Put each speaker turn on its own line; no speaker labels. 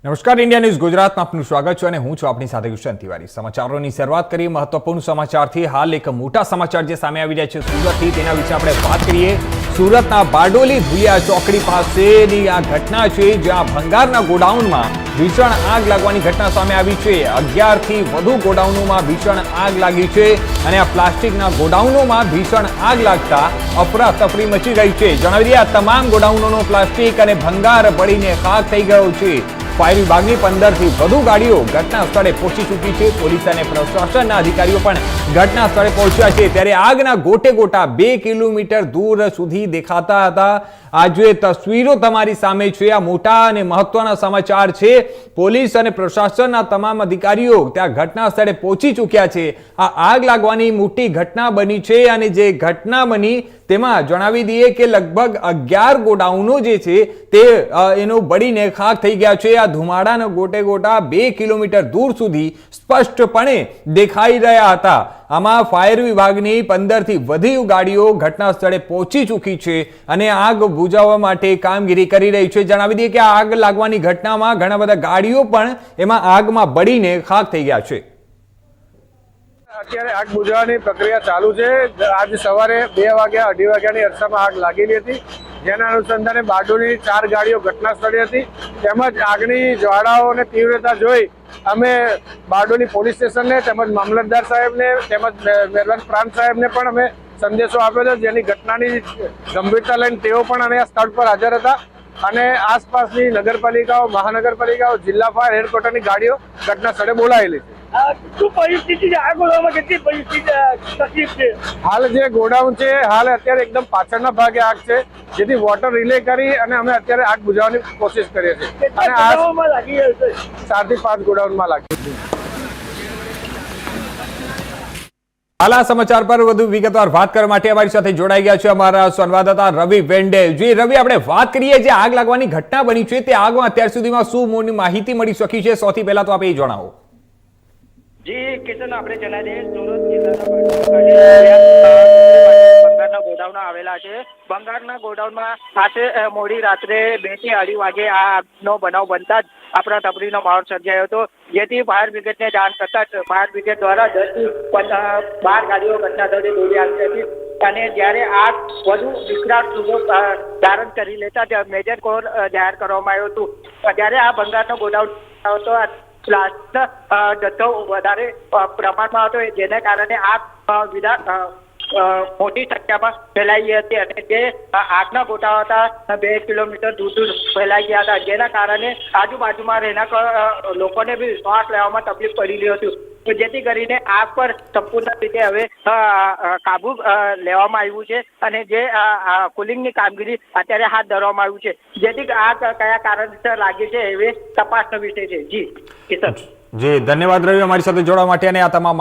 નમસ્કાર, India news ગુજરાતમાં આપનું સ્વાગત છે અને હું છું આપની સાથે કિશન તિવારી। સમાચારોની શરૂઆત કરીએ મહત્વપૂર્ણ સમાચારથી। હાલ એક મોટા સમાચાર જે સામે આવી રહ્યા છે સુરતથી, તેના વિશે આપણે વાત કરીએ। સુરતના બારડોલી ભુલિયા ચોકડી પાસેની આ ઘટના છે, જ્યાં ભંગારના ગોડાઉનમાં ભીષણ આગ લાગવાની ઘટના સામે આવી છે। 11 થી વધુ ગોડાઉનોમાં ભીષણ આગ લાગી છે અને આ પ્લાસ્ટિકના ગોડાઉનોમાં ભીષણ આગ લાગતા અફરાતફરી મચી ગઈ છે। જણાવી દઈએ, આ તમામ ગોડાઉનોનો પ્લાસ્ટિક અને ભંગાર બળીને ખાખ થઈ ગયો છે। ફાયર વિભાગની 15 થી વધુ ગાડીઓ ઘટના સ્થળે પહોંચી ચૂકી છે। પોલીસ અને પ્રશાસનના અધિકારીઓ પણ ઘટના સ્થળે પહોંચ્યા છે। ત્યારે આગના ગોટે ગોટા 2 કિલોમીટર દૂર સુધી દેખાતા હતા। આ જે તસવીરો તમારી સામે છે, આ મોટા અને મહત્વના સમાચાર છે। પોલીસ અને પ્રશાસનના તમામ અધિકારીઓ ત્યાં ઘટના સ્થળે પહોંચી ચૂક્યા છે। આ આગ લાગવાની મોટી ઘટના બની છે અને જે ઘટના બની તેમાં જણાવી દઈએ કે લગભગ 11 ગોડાઉનો જે છે તે એનો બળીને ખાખ થઈ ગયા છે। આ ધુમાડાના ગોટે ગોટા 2 કિલોમીટર દૂર સુધી સ્પષ્ટપણે દેખાઈ રહ્યા હતા। આમાં ફાયર વિભાગની 15 થી વધુ ગાડીઓ ઘટના સ્થળે પહોંચી ચૂકી છે અને આગ બુઝાવવા માટે કામગીરી કરી રહી છે। જણાવી દઈએ કે આ આગ લાગવાની ઘટનામાં ઘણા બધા ગાડીઓ પણ એમાં આગમાં બળીને ખાખ થઈ ગયા છે।
અત્યારે આગ બુઝાવવાની પ્રક્રિયા ચાલુ છે। આજ સવારે 2 વાગ્યા 2:30 વાગ્યાની અરસામાં આગ લાગેલી હતી, જેના અનુસંધાને બારડોલીની 4 ગાડીઓ ઘટના સ્થળે હતી। તેમજ આગની જ્વાળાઓને તીવ્રતા જોઈ અમે બારડોલી પોલીસ સ્ટેશનને તેમજ મામલતદાર સાહેબને તેમજ મહેરબાન પ્રાંત સાહેબને પણ અમે સંદેશો આપ્યો હતો, જેની ઘટનાની ગંભીરતા લઈને તેઓ પણ અહીંયા સ્થળ પર હાજર હતા અને આસપાસની નગરપાલિકાઓ, મહાનગરપાલિકાઓ, જિલ્લા ફાયર હેડક્વાર્ટરની ગાડીઓ ઘટના સ્થળે બોલાવેલી છે।
શું પરિસ્થિતિ છે? આ ગોડાઉનમાં કેટલી પરિસ્થિતિ તકલીફ છે?
હાલ જે ગોડાઉન છે, હાલ અત્યારે એકદમ પાછળના ભાગે આગ છે, જેથી વોટર રિલે કરી અને અમે અત્યારે આગ બુઝાવવાની કોશિશ કરીએ છીએ અને આ
4
થી 5 ગોડાઉનમાં લાગી છે।
હાલ આ સમાચાર પર વધુ વિગતવાર વાત કરવા માટે અમારી સાથે જોડાઈ ગયા છે અમારા સંવાદદાતા રવિ વેંડે। જી રવિ, આપણે વાત કરીએ જે આગ લાગવાની ઘટના બની છે તે આગમાં અત્યાર સુધીમાં શું માહિતી મળી શકી છે? સૌથી પહેલા તો આપ એ જણાવો।
જી કિશન, આપણે જણાવીએ સુરત જિલ્લાના બંગાળના ગોડાઉન આવેલા છે। બંગાળના ગોડાઉનમાં આજે મોડી રાત્રે 2 થી 2:30 વાગે આ આગનો બનાવ બનતા જ આપણા તબરીનો માહોલ સર્જાયો હતો, જેથી ફાયર બ્રિગેડને જાણ કરતા જ ફાયર બ્રિગેડ દ્વારા 10 થી 12 ગાડીઓ ઘટના સ્થળે દોડી આવી હતી અને જ્યારે આગ વધુ વિકરાળ સ્વરૂપ ધારણ કરી લેતા મેજર કોર જાહેર કરવામાં આવ્યું હતું। જ્યારે આ બંગાળનો ગોડાઉન હતો, પ્લાસ્ટિક જથ્થો વધારે પ્રમાણમાં હતો, જેને કારણે આગ મોટી સંખ્યામાં ફેલાઈ હતી અને જે આગના ગોટા હતા 2 કિલોમીટર દૂર ફેલાઈ ગયા હતા, જેના કારણે આજુબાજુમાં રહેનાર લોકોને બી શ્વાસ લેવામાં તકલીફ પડી રહી હતી, જેથી કરીને આગ પર સંપૂર્ણ રીતે હવે કાબુ લેવામાં આવ્યું છે અને જે કુલિંગની કામગીરી અત્યારે હાથ ધરવામાં આવ્યું છે, જેથી આગ કયા કારણસર લાગી છે એ તપાસનો વિષય છે। જી કિશન।
જી ધન્યવાદ રવિ, અમારી સાથે જોડવા માટે અને આ તમામ